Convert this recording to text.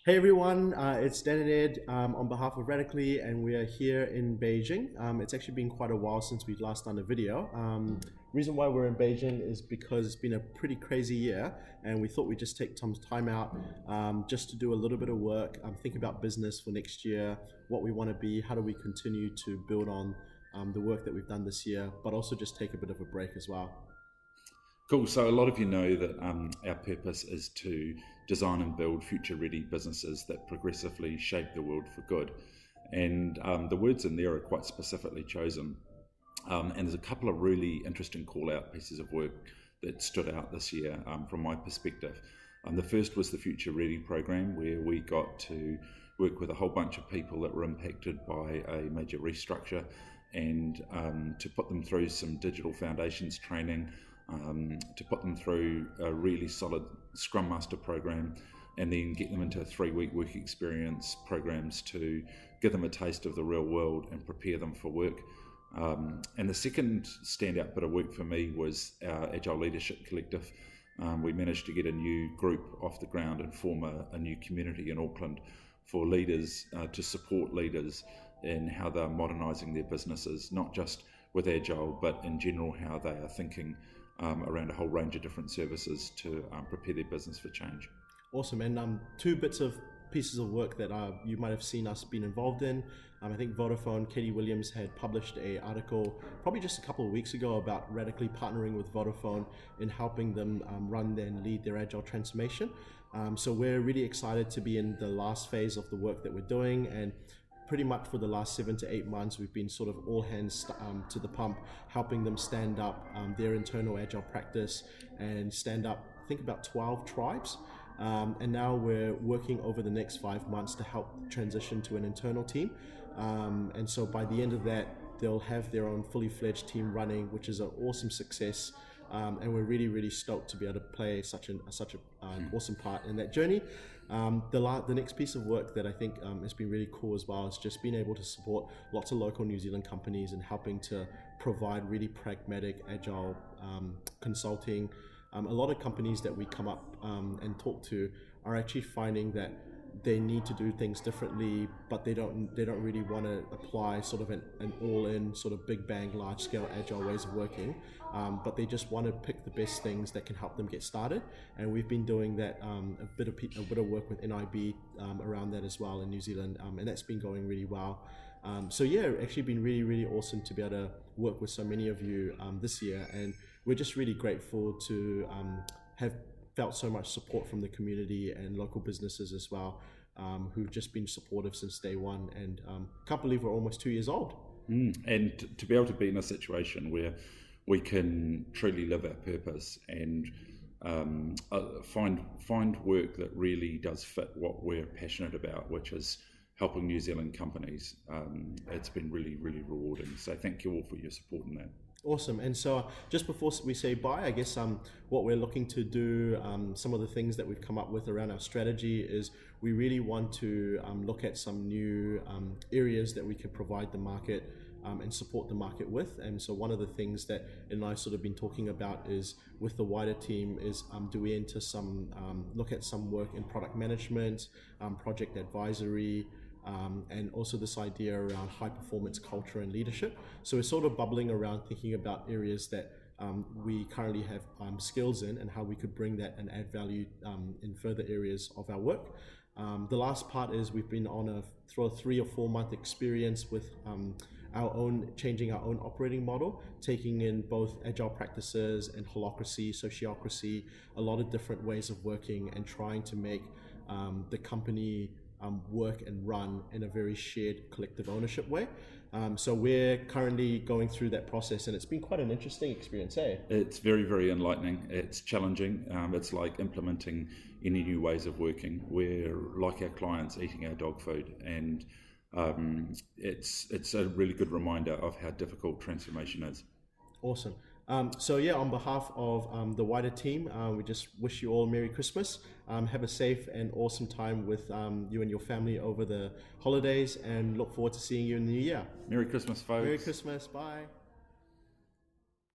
Hey everyone, it's Dan and Ed on behalf of Radically, and we are here in Beijing. It's actually been quite a while since we've last done a video. Reason why we're in Beijing is because it's been a pretty crazy year, and we thought we'd just take some time out just to do a little bit of work, think about business for next year, what we want to be, how do we continue to build on the work that we've done this year, but also just take a bit of a break as well. Cool. So a lot of you know that our purpose is to design and build future-ready businesses that progressively shape the world for good. And the words in there are quite specifically chosen. And there's a couple of really interesting call-out pieces of work that stood out this year from my perspective. The first was the Future Ready program, where we got to work with a whole bunch of people that were impacted by a major restructure and to put them through some digital foundations training, to put them through a really solid Scrum Master program, and then get them into 3-week work experience programs to give them a taste of the real world and prepare them for work. And the second standout bit of work for me was our Agile Leadership Collective. We managed to get a new group off the ground and form a new community in Auckland for leaders to support leaders in how they're modernising their businesses, not just with Agile, but in general how they are thinking around a whole range of different services to prepare their business for change. Awesome. And two pieces of work that you might have seen us being involved in. I think Vodafone, Katie Williams had published an article probably just a couple of weeks ago about Radically partnering with Vodafone in helping them run and lead their Agile transformation. So we're really excited to be in the last phase of the work that we're doing, and pretty much for the last 7 to 8 months, we've been sort of all hands to the pump, helping them stand up their internal Agile practice and stand up, I think, about 12 tribes. And now we're working over the next 5 months to help transition to an internal team. And so by the end of that, they'll have their own fully fledged team running, which is an awesome success. And we're really, really stoked to be able to play such an awesome part in that journey. The next piece of work that I think has been really cool as well is just being able to support lots of local New Zealand companies and helping to provide really pragmatic Agile consulting. A lot of companies that we come up and talk to are actually finding that they need to do things differently, but they don't really want to apply sort of an all-in sort of big bang, large-scale Agile ways of working, but they just want to pick the best things that can help them get started. And we've been doing that a bit of work with NIB around that as well in New Zealand, and that's been going really well. So yeah, actually been really, really awesome to be able to work with so many of you this year, and we're just really grateful to have felt so much support from the community and local businesses as well, who've just been supportive since day one, and can't believe we're almost 2 years old. And to be able to be in a situation where we can truly live our purpose and find work that really does fit what we're passionate about, which is helping New Zealand companies. It's been really, really rewarding. So thank you all for your support in that. Awesome. And so just before we say bye, I guess what we're looking to do, some of the things that we've come up with around our strategy is we really want to look at some new areas that we can provide the market and support the market with. And so one of the things that Ed and I sort of been talking about is with the wider team is do we enter look at some work in product management, project advisory, and also this idea around high performance culture and leadership. So we're sort of bubbling around thinking about areas that we currently have skills in and how we could bring that and add value in further areas of our work. The last part is we've been on a 3 or 4 month experience with changing our own operating model, taking in both Agile practices and holacracy, sociocracy, a lot of different ways of working, and trying to make the company work and run in a very shared collective ownership way. So we're currently going through that process, and it's been quite an interesting experience, eh? It's very, very enlightening. It's challenging. It's like implementing any new ways of working. We're like our clients eating our dog food, and it's a really good reminder of how difficult transformation is. Awesome. So yeah, on behalf of the wider team, we just wish you all Merry Christmas. Have a safe and awesome time with you and your family over the holidays, and look forward to seeing you in the new year. Merry Christmas, folks. Merry Christmas. Bye.